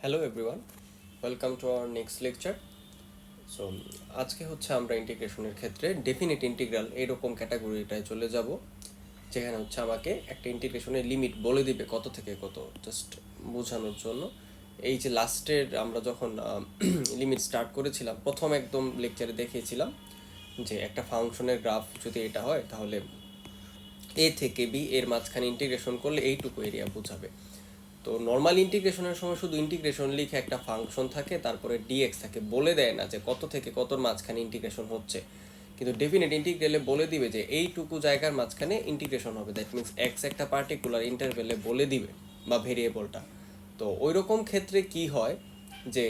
Hello everyone, welcome to our next lecture. So আজকে হচ্ছে আমরা ইন্টিগ্রেশনের ক্ষেত্রে ডেফিনিট ইন্টিগ্রাল এরকম ক্যাটাগরিটায় চলে যাব, যেখানে হচ্ছে আমাকে একটা ইন্টিগ্রেশনের লিমিট বলে দিবে কত থেকে কত, জাস্ট বোঝানোর জন্য। এই যে লাস্টের আমরা যখন লিমিট স্টার্ট করেছিলাম, প্রথম একদম লেকচারে দেখিয়েছিলাম যে একটা ফাংশনের গ্রাফ যদি এটা হয় তাহলে এ থেকে বি এর মাঝখানে ইন্টিগ্রেশন করলে এইটুকু এরিয়া বোঝাবে। তো নর্মাল ইন্টিগ্রেশনের সময় শুধু ইন্টিগ্রেশন লিখে একটা ফাংশন থাকে, তারপরে ডিএক্স থাকে, বলে দেয় না যে কত থেকে কতর মাঝখানে ইন্টিগ্রেশন হচ্ছে। কিন্তু ডেফিনেট ইন্টিগ্রেলে বলে দিবে যে এইটুকু জায়গার মাঝখানে ইন্টিগ্রেশন হবে, দ্যাট মিনস এক্স একটা পার্টিকুলার ইন্টারভেলে বলে দিবে, বা ভেরিয়েবলটা। তো ওই রকম ক্ষেত্রে কি হয় যে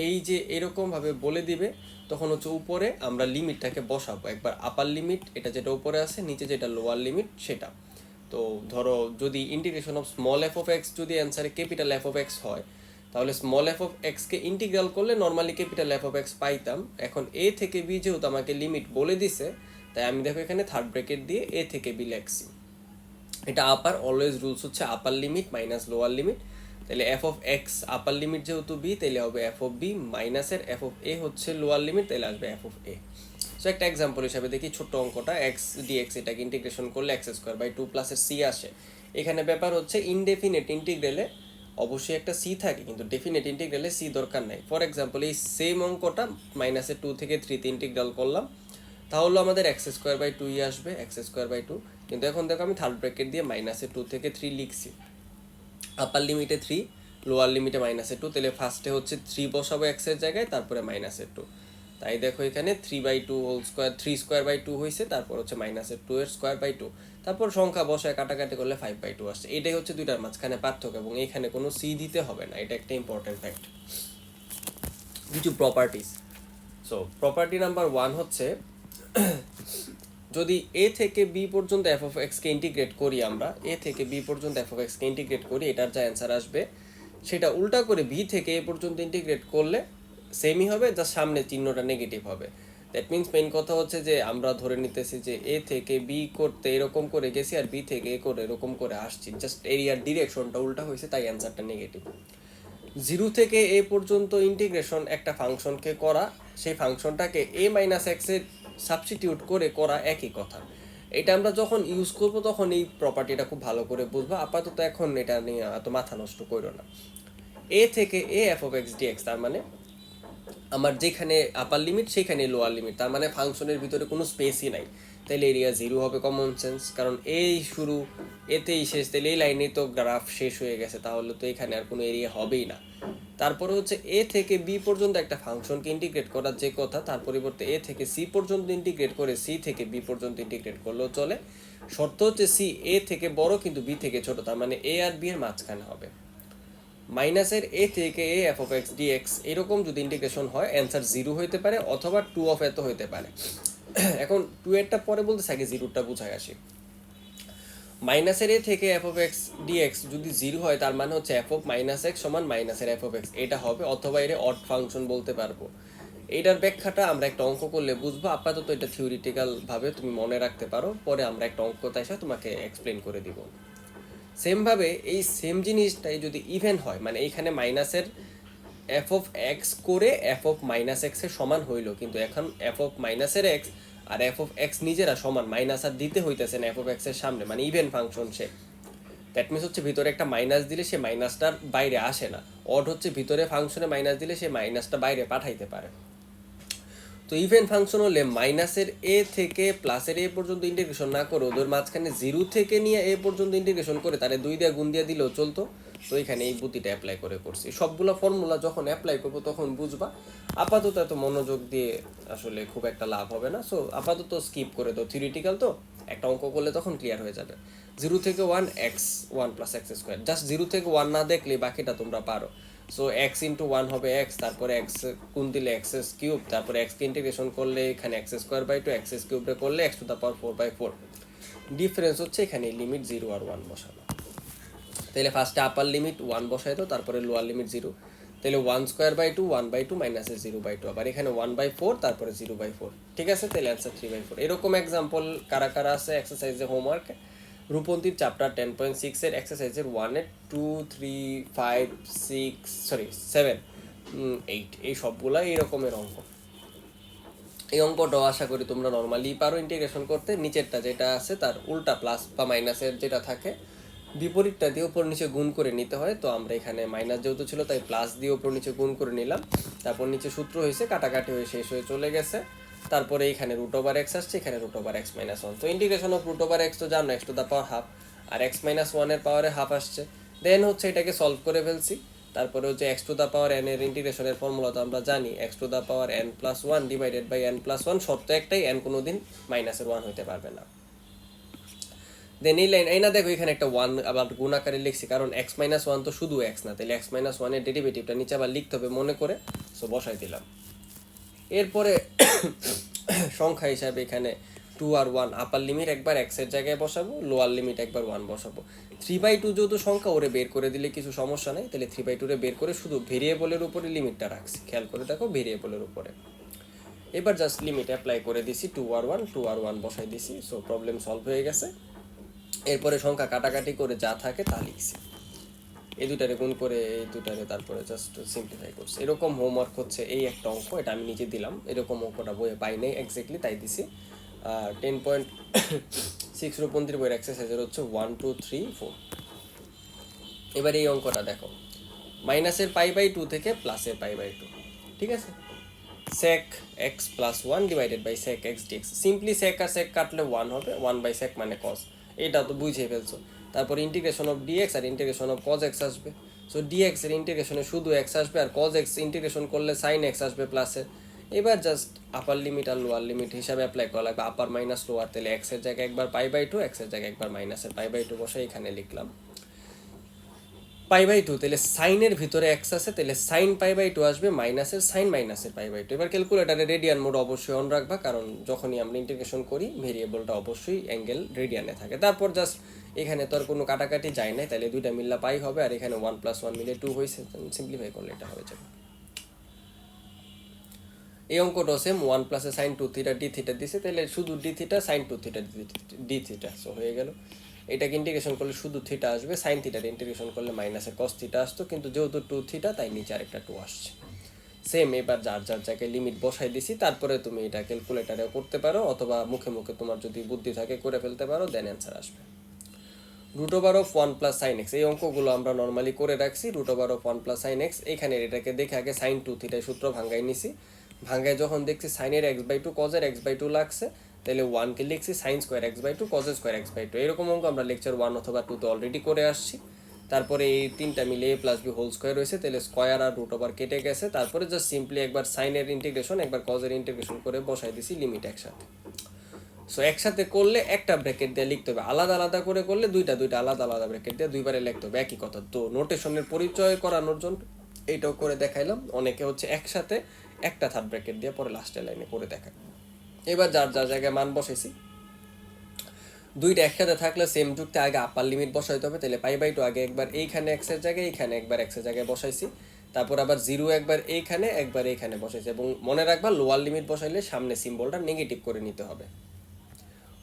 এই যে এরকমভাবে বলে দিবে, তখন হচ্ছে উপরে আমরা লিমিটটাকে বসাবো, একবার আপার লিমিট এটা যেটা উপরে আছে, নিচে যেটা লোয়ার লিমিট সেটা। তো ধরো যদি integration of small F of x যদি অ্যান্সারে ক্যাপিটাল এফ অফ এক্স হয়, তাহলে স্মল এফ অফ এক্সকে ইন্টিগ্রাল করলে normally capital F of x পাইতাম। এখন এ থেকে বি যেহেতু আমাকে লিমিট বলে দিছে, তাই আমি দেখো এখানে থার্ড ব্র্যাকেট দিয়ে এ থেকে বি লেখছি। এটা আপার, অলওয়েজ রুলস হচ্ছে upper limit minus lower limit. তাহলে F of X upper limit যেহেতু বি, তাহলে হবে এফ অফ বি মাইনাসের এফ অফ এ হচ্ছে লোয়ার লিমিট, তাহলে আসবে এফ অফ এ। সো একটা এক্সাম্পল হিসাবে দেখি, ছোট্ট অঙ্কটা এক্স ডিএক্স, এটাকে ইন্টিগ্রেশন করলে এক্স স্কোয়ার বাই টু প্লাসের সি আসে। এখানে ব্যাপার হচ্ছে ইনডেফিনেট ইন্টিগ্রেলে অবশ্যই একটা সি থাকে, কিন্তু ডেফিনেট ইন্টিগ্রেলে সি দরকার নাই। ফর এক্সাম্পল এই সেম অঙ্কটা মাইনাসের টু থেকে থ্রিতে ইন্টিগ্রাল করলাম, তাহলে আমাদের এক্স স্কোয়ার বাই টুই আসবে, এক্স স্কোয়ার বাই টু। কিন্তু এখন দেখো আমি থার্ড ব্র্যাকেট দিয়ে মাইনাসের টু থেকে থ্রি লিখছি, আপার লিমিটে থ্রি, লোয়ার লিমিটে মাইনাসের টু, তাহলে ফার্স্টে হচ্ছে থ্রি বসাবো এক্সের জায়গায়, তারপরে মাইনাসের টু। তাই দেখো এখানে three by two whole square, three square by two হয়েছে, তারপর হচ্ছে মাইনাসের টু এর স্কোয়ার বাই টু, তারপর সংখ্যা বসায় কাটাকাটি করলে ফাইভ বাই টু আসছে। এটাই হচ্ছে দুইটার মাঝখানে পার্থক্য, এবং এখানে কোনো সি দিতে হবে না, এটা একটা ইম্পর্টেন্ট ফ্যাক্ট। কিছু properties. So property number one হচ্ছে, যদি এ থেকে বি পর্যন্ত এফ অফ এক্সকে ইন্টিগ্রেট করি, আমরা এ থেকে বি পর্যন্ত এফ অফ এক্সকে ইন্টিগ্রেট করি, এটার যা অ্যান্সার আসবে সেটা উল্টা করে বি থেকে এ পর্যন্ত ইন্টিগ্রেট করলে সেমই হবে, যা সামনে চিহ্নটা নেগেটিভ হবে। দ্যাট মিনস মেইন কথা হচ্ছে যে আমরা ধরে নিতেছি যে এ থেকে বি করতে এরকম করে গেছি, আর বি থেকে এ করে এরকম করে আসছি, জাস্ট এরিয়ার ডিরেকশনটা উল্টা হয়েছে, তাই অ্যান্সারটা নেগেটিভ। জিরো থেকে এ পর্যন্ত ইন্টিগ্রেশন একটা ফাংশনকে করা, সেই ফাংশনটাকে এ মাইনাস এক্সে সাবস্টিটিউট করে করা একই কথা। এটা আমরা যখন ইউজ করব তখন এই প্রপার্টিটা খুব ভালো করে বুঝবো, আপাতত এখন এটা নিয়ে এত মাথা নষ্ট করো না। এ থেকে a f of x dx, তার মানে আমার যেখানে আপার লিমিট সেখানে লোয়ার লিমিট, তার মানে ফাংশনের ভিতরে কোনো স্পেসই নাই, তাইলে এরিয়া জিরো হবে, কমন সেন্স, কারণ এই শুরু এতেই শেষ, তাহলে এই লাইনে তো গ্রাফ শেষ হয়ে গেছে, তাহলে তো এখানে আর কোনো এরিয়া হবেই না। তারপরে হচ্ছে এ থেকে বি পর্যন্ত একটা ফাংশনকে ইন্টিগ্রেট করার যে কথা, তার পরিবর্তে এ থেকে সি পর্যন্ত ইন্টিগ্রেট করে সি থেকে বি পর্যন্ত ইন্টিগ্রেট করলেও চলে। শর্ত হচ্ছে সি এ থেকে বড় কিন্তু বি থেকে ছোট, তার মানে এ আর বি এর মাঝখানে হবে। মাইনাসের এ থেকে a f of x dx এরকম যদি ইন্টিগ্রেশন হয়, অ্যান্সার জিরো হইতে পারে অথবা টু অফ এত হইতে পারে। এখন টু এরটা পরে বলতেছে, আগে জিরোটা বুঝায় আসি। মাইনাসের এ থেকে এফ অফ এক্স ডিএক্স যদি জিরো হয়, তার মানে হচ্ছে এফ অফ মাইনাস এক্স সমান মাইনাসের এফ অফ এক্স, এটা হবে, অথবা এর অড ফাংশন বলতে পারবো। এইটার ব্যাখ্যাটা আমরা একটা অঙ্ক করলে বুঝবো, আপাতত এটা থিওরিটিক্যাল ভাবে তুমি মনে রাখতে পারো, পরে আমরা একটা অঙ্ক তাই তোমাকে এক্সপ্লেন করে দিব। সেমভাবে এই সেম জিনিসটাই যদি ইভেন হয়, মানে এইখানে মাইনাসের এফ অফ এক্স করে এফ অফ মাইনাস এক্সের সমান হইল, কিন্তু এখন এফ অফ মাইনাসের এক্স আর এফ অফ এক্স নিজেরা সমান, মাইনাস আর দিতে হইতেছে না এফ অফ এক্সের সামনে, মানে even function say. That means হচ্ছে ভিতরে একটা মাইনাস দিলে সে মাইনাসটার বাইরে আসে না, অড হচ্ছে ভিতরে ফাংশনে মাইনাস দিলে সে মাইনাসটা বাইরে পাঠাইতে পারে। তো ইভেন ফাংশন হলে মাইনাসের এ থেকে প্লাসের এ পর্যন্ত ইন্টিগ্রেশন না করে ওদের মাঝখানে জিরো থেকে নিয়ে এ পর্যন্ত ইন্টিগ্রেশন করে তারে দুই দিয়ে গুণ দিয়ে দিলেও চলতো। তো এখানে এই বুদ্ধিটা অ্যাপ্লাই করে করছি, সবগুলো ফর্মুলা যখন অ্যাপ্লাই করবো তখন বুঝবা। আপাতত এত মনোযোগ দিয়ে আসলে খুব একটা লাভ হবে না, সো আপাতত স্কিপ করে দাও, থিওরিটিক্যাল তো একটা অঙ্ক করলে তখন ক্লিয়ার হয়ে যাবে। জিরো থেকে one X, one plus X square, just zero থেকে ওয়ান না দেখলে বাকিটা তোমরা পারো। সো এক্স ইন্টু ওয়ান হবে এক্স, তারপরে এক্স গুণ দিলে এক্স কিউব, তারপরে এক্সকে ইন্টিগ্রেশন করলে এখানে X square by two, X কিউবরে করলে X to the power four by four. Difference হচ্ছে এখানে লিমিট জিরো আর ওয়ান বসানো। তাহলে ফার্স্টে আপার লিমিট ওয়ান বসাই দাও, তারপরে লোয়ার লিমিট জিরো, তাহলে one square by two, one by two মাইনাসের জিরো বাই টু, আবার এখানে ওয়ান বাই ফোর, তারপরে জিরো বাই ফোর। ঠিক আছে, তাহলে অ্যান্সার থ্রি বাই ফোর। এরকম এক্সাম্পল কারা কারা আছে এক্সারসাইজে হোমওয়ার্ক রূপন্তীর চ্যাপ্টার 10.6 এক্সারসাইজের 1 2 3 5 7 8 এই সবগুলা এই রকমের অঙ্ক। এই অঙ্কটাও আশা করি তোমরা নর্মালি পারো ইন্টিগ্রেশন করতে। নিচেরটা যেটা আছে তার উল্টা প্লাস বা মাইনাসের যেটা থাকে বিপরীতটা দিয়ে উপর নিচে গুণ করে নিতে হয়। তো আমরা এখানে মাইনাস যেহেতু ছিল তাই প্লাস দিয়ে উপর নিচে গুণ করে নিলাম। তারপর নিচে সূত্র হয়েছে, কাটাকাটি হয়ে শেষ হয়ে চলে গেছে। তারপরে এখানে √x আসছে, এখানে √x - 1। তো ইন্টিগ্রেশন অফ √x তো জানো x⁻½ আর x - 1 এর পাওয়ারে হাফ আসছে। দেন হচ্ছে এটাকে সলভ করে ফেলছি। তারপরে হচ্ছে x⁻n এর ইন্টিগ্রেশনের ফর্মুলা তো আমরা জানি, x⁻n+1 ডিভাইডেড বাই n+1। শর্ত একটাই, n কোনোদিন -1 হইতে পারবে না। দেন এই লাইন এই না দেখো এখানে একটা 1 আবার গুণ আকারে লিখছি, কারণ x - 1 তো শুধু x না, তাহলে x - 1 এর ডেরিভেটিভটা নিচে আবার লিখতে হবে মনে করে, সো বসাই দিলাম। এরপরে সংখ্যা হিসাবে এখানে 2 আর 1 আপার লিমিট একবার x এর জায়গায় বসাবো, লোয়ার লিমিট একবার 1 বসাবো। 3/2 যেহেতু সংখ্যা, ওরে বের করে দিলে কিছু সমস্যা নেই, তাহলে 3/2 রে বের করে শুধু ভেরিয়েবলের উপরে লিমিটটা রাখছি। খেয়াল করে দেখো ভেরিয়েবলের উপরে। এবার জাস্ট লিমিট অ্যাপ্লাই করে দিছি, 2 আর 1 বসাই দিছি। সো প্রবলেম সলভ হয়ে গেছে। এরপরে সংখ্যা কাটাকাটি করে যা থাকে তা লিখছি, এই দুটারে গুণ করে এই দুটারে তারপরে জাস্ট সিম্পলিফাই করছি। এরকম হোমওয়ার্ক হচ্ছে এই একটা অঙ্ক, এটা আমি নিজে দিলাম। এরকম অঙ্কটা বইয়ে পাই নাই এক্স্যাক্টলি, তাই দিছি। 10.6 রূপন্তীর বইয়ের এক্সারসাইজের হচ্ছে 1 2 3 4। এবার এই অঙ্কটা দেখো, মাইনাসের π/2 থেকে প্লাসের π/2, ঠিক আছে। sec x + 1 divided by sec x dx। Simply sec আর sec কাটলে 1 হবে, 1/sec মানে cos, এটা তো বুঝে ফেলছো। তারপর ইন্টিগ্রেশন অফ dx আর ইন্টিগ্রেশন অফ cos x আসবে। সো dx এর ইন্টিগ্রেশনে শুধু x আসবে, আর cos x ইন্টিগ্রেশন করলে sin x আসবে প্লাসে। এবার জাস্ট আপার লিমিট আর লোয়ার লিমিট হিসাবে অ্যাপ্লাই করা লাগবে, আপার মাইনাস লোয়ার। তাহলে x এর জায়গায় একবার π/2, x এর জায়গায় একবার মাইনাসের π/2 বসে এখানে লিখলাম π/2। তাহলে সাইনের ভিতরে x আছে, তাহলে সাইন π/2 আসবে, মাইনাসের সাইন মাইনাসের π/2। এবার ক্যালকুলেটারে রেডিয়ান মোড অবশ্যই অন রাখবা, কারণ যখনই আমরা ইন্টিগ্রেশন করি ভেরিয়েবলটা অবশ্যই অ্যাঙ্গেল রেডিয়ানে থাকে। তারপর জাস্ট এখানে তো আর কোনো কাটাকাটি যায় নাই, তাহলে দুইটা মিললা পাই হবে, আর এখানে 1 + 1 মিলে 2 হয়েছে। সিম্পলিফাই করলে এটা হয়ে যাবে। এই অঙ্কটা সেম, 1 + sin 2θ dθ দিছে, তাহলে শুধু dθ sin 2θ dθ। সো হয়ে গেল। এটাকে ইন্টিগ্রেশন করলে শুধু থিটা আসবে, সাইন থিটার ইন্টিগ্রেশন করলে মাইনাসের cos θ আসতো, কিন্তু যেহেতু 2θ তাই নিচে আরেকটা 2 আসছে। সেম এবার যার যার জায়গায় লিমিট বসাই দিছি। তারপরে তুমি এটা ক্যালকুলেটারে করতে পারো, অথবা মুখে মুখে তোমার যদি বুদ্ধি থাকে করে ফেলতে পারো, দেন অ্যান্সার আসবে। √1 + sin x, এই অঙ্কগুলো আমরা নর্মালি করে রাখছি। √1 + sin x, এখানে এটাকে দেখে আগে sin 2θ সূত্র ভাঙ্গাই নিছি। ভাঙ্গায় যখন দেখছি সাইনের x/2 cos-এর x/2 লাগছে, তাহলে 1কে লিখছি sin² x/2 cos² x/2। এরকম অঙ্ক আমরা লেকচার 1 অথবা 2 তে অলরেডি করে আসছি। তারপরে এই তিনটা মিলে a + b হোল স্কোয়ার হয়েছে, তাহলে স্কোয়ার আর √ কেটে গেছে। তারপরে জাস্ট সিম্পলি একবার সাইনের ইন্টিগ্রেশন একবার cos-এর ইন্টিগ্রেশন করে বসাই দিছি লিমিট একসাথে। সো একসাথে করলে একটা ব্র্যাকেট দিয়ে লিখতে হবে, আলাদা আলাদা করে করলে দুইটা আলাদা আলাদা ব্র্যাকেট দিয়ে দুইবারে লিখতে হবে, একই কথা। তো নোটেশনের পরিচয় করানোর জন্য এইটাও করে দেখাইলাম। অনেকে হচ্ছে একসাথে একটা থার্ড ব্র্যাকেট দিয়ে পরে লাস্টের লাইনে করে দেখায়। এবার যার যার জায়গায় মান বসাইছি, দুইটা একসাথে থাকলে সেম যুক্তে আগে আপার লিমিট বসাইতে হবে। তাহলে π/2 আগে একবার এইখানে x এর জায়গায়, এইখানে একবার x এর জায়গায় বসাইছি। তারপর আবার 0 একবার এইখানে একবার এইখানে বসাইছি। এবং মনে রাখবা লোয়ার লিমিট বসাইলে সামনে সিম্বলটা নেগেটিভ করে নিতে হবে।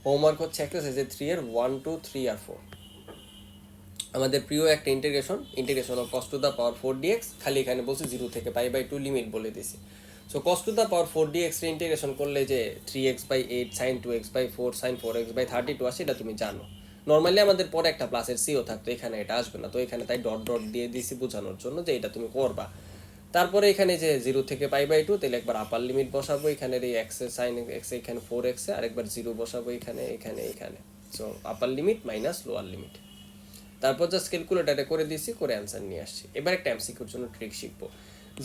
হোমওয়ার্ক হচ্ছে এক্সারসাইজে 3 এর 1 2 3 আর 4। আমাদের প্রিয় একটা ইন্টিগ্রেশন অফ cos⁴ dx, খালি এখানে বলছি 0 থেকে π/2 লিমিট বলে দিছি। সো cos⁴ dx এর ইন্টিগ্রেশন করলে যে 3x/8 sin 2x/4 sin 4x/32 আসে, এটা তুমি জানো। নর্মালি আমাদের পরে একটা প্লাসের সিও থাকতো, এখানে এটা আসবে না, তো এখানে তাই ডট ডট দিয়ে দিছি বোঝানোর জন্য যে এটা তুমি করবা। তারপরে এখানে যে 0 থেকে π/2, তাহলে একবার আপার লিমিট বসাবো, এখানে এই x এর sin x এখানে 4x আর একবার 0 বসাবো এখানে এখানে এখানে। সো আপার লিমিট মাইনাস লোয়ার লিমিট। তারপর জাস্ট ক্যালকুলেটারে করে দিছি, করে অ্যান্সার নিয়ে আসছি। এবার একটা এমসিকিউর জন্য ট্রিক শিখবো।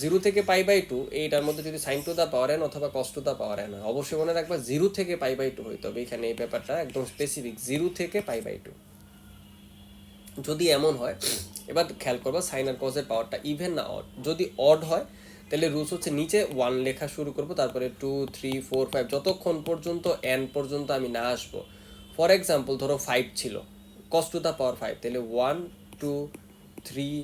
0 থেকে π/2 এইটার মধ্যে যদি sin⁴n অথবা cos⁴n হয়, অবশ্যই মনে রাখবা 0 থেকে π/2 হইতে হবে। এখানে এই ব্যাপারটা একদম স্পেসিফিক, 0 থেকে π/2। যদি এমন হয়, এবার খেয়াল করবা সাইন আর কজের পাওয়ারটা ইভেন না অড। যদি অড হয় তাহলে রুলস হচ্ছে নিচে 1 লেখা শুরু করবো, তারপরে 2 3 4 5 যতক্ষণ পর্যন্ত n পর্যন্ত আমি না আসবো। ফর এক্সাম্পল ধরো 5 ছিল, cos⁴ 5, তাহলে 1 2 3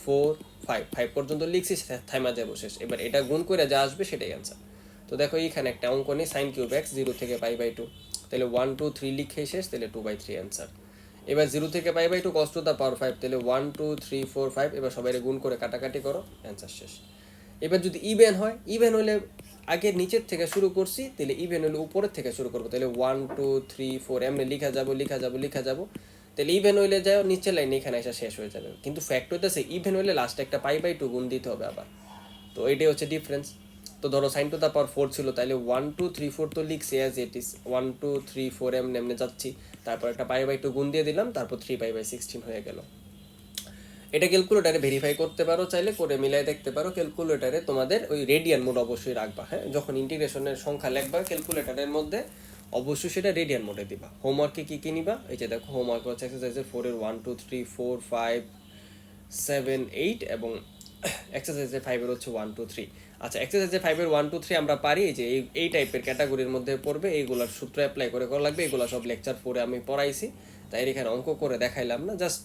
4 5 5 পর্যন্ত লিখছি, থাইমা যাবো শেষ। এবার এটা গুণ করে যা আসবে সেটাই অ্যান্সার। তো দেখো এইখানে একটা অঙ্ক নেই sin³ x 0 থেকে π/2, তাহলে 1 2 3 লিখে শেষ, তাহলে 2/3 অ্যান্সার। এবার 0 থেকে pi by 2 cos to the power 5, তাহলে 1 2 3 4 5, এবার সবাই গুণ করে কাটাকাটি করো, অ্যান্সার শেষ। এবার যদি ইভেন হয়, ইভেন হলে আগে নিচের থেকে শুরু করছি, তাহলে ইভেন হলে উপরের থেকে শুরু করবো, তাহলে 1 2 3 4 এমনি লিখা যাব, তাহলে ইভেন হইলে যাও নিচের লাইন এখানে এসে শেষ হয়ে যাবে। কিন্তু ফ্যাক্ট হইতেছে ইভেন হইলে লাস্টে একটা পাই বাই 2 গুণ দিতে হবে আবার, তো এটাই হচ্ছে ডিফারেন্স। তো ধরো সাইন টু দ্য পাওয়ার 4 ছিল, তাহলে 1 2 3 4 তো লিখছি অ্যাজ ইট ইজ, 1 2 3 4 এমনি এমনি যাচ্ছি, তারপর একটা পাই বাই 2 গুণ দিয়ে দিলাম, তারপর 3 পাই বাই 16 হয়ে গেল। এটা ক্যালকুলেটারে ভেরিফাই করতে পারো, চাইলে করে মিলাই দেখতে পারো। ক্যালকুলেটারে তোমাদের ওই রেডিয়ান মোড অবশ্যই রাখবা, হ্যাঁ, যখন ইন্টিগ্রেশনের সংখ্যা লিখবা ক্যালকুলেটারের মধ্যে অবশ্যই সেটা রেডিয়ান মোডে দিবা। হোমওয়ার্কে কী কী নিবা, এই যে দেখো হোমওয়ার্ক হচ্ছে এক্সারসাইজের 4 এর 1 2 3 4 5 7 8 এবং এক্সারসাইজের 5 এর হচ্ছে 1 2 3। আচ্ছা, এক্সারসাইজের 5 এর 1 2 3 আমরা পারি যে এই টাইপের ক্যাটাগরির মধ্যে পড়বে, এইগুলোর সূত্র অ্যাপ্লাই করে করা লাগবে। এগুলো সব লেকচার 4 আমি পড়াইছি, তাই এখানে অঙ্ক করে দেখাইলাম না, জাস্ট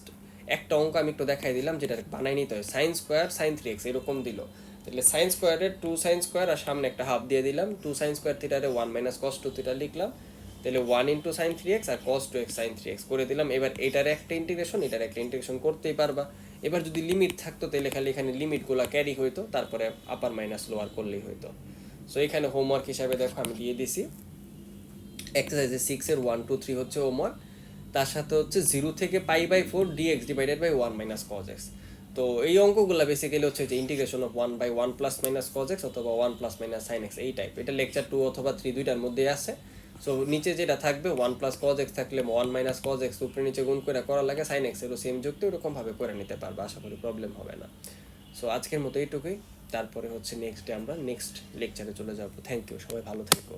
একটা অঙ্ক আমি একটু দেখাই দিলাম, যেটা বানাই নিতে হয়। সাইন স্কোয়ার সাইন 3x এরকম দিল, তাহলে সাইন স্কোয়ারের 2 সাইন স্কোয়ার আর সামনে একটা হাফ দিয়ে দিলাম, 2 সাইন স্কোয়ার থিটারে 1 মাইনাস কস 2 থিটা লিখলাম, তাহলে 1 ইন্টু সাইন 3x আর কস 2x সাইন 3x করে দিলাম। এবার এটার একটা ইন্টিগ্রেশন, এটার একটা ইন্টিগ্রেশন করতেই পারবা। এবার যদি লিমিট থাকতো তাহলে খালি এখানে লিমিটগুলো ক্যারি হইতো, তারপরে আপার মাইনাস লোয়ার করলেই হইতো। সো এখানে হোমওয়ার্ক হিসাবে দেখো আমি দিয়ে দিছি এক্সারসাইজে 6 এর 1 2 3 হচ্ছে হোমওয়ার্ক, তার সাথে হচ্ছে 0 থেকে pi by 4 dx divided by 1 minus cos x। তো এই অঙ্কগুলো বেসিক্যালি হচ্ছে যে integration of 1 by 1 plus minus cos x অথবা 1 প্লাস মাইনাস sin x, এই টাইপ। এটা লেকচার 2 অথবা 3 দুইটার মধ্যে আছে। সো নিচে যেটা থাকবে 1 প্লাস cos x থাকলে 1 মাইনাস cos x উপরে নিচে গুণ করে করা লাগে, sin x এরও সেম যুক্ত, এরকমভাবে করে নিতে পারবে, আশা করি প্রবলেম হবে না। সো আজকের মতো এইটুকুই, তারপরে হচ্ছে নেক্সট ডে আমরা নেক্সট লেকচারে চলে যাব। থ্যাংক ইউ, সবাই ভালো থেকো।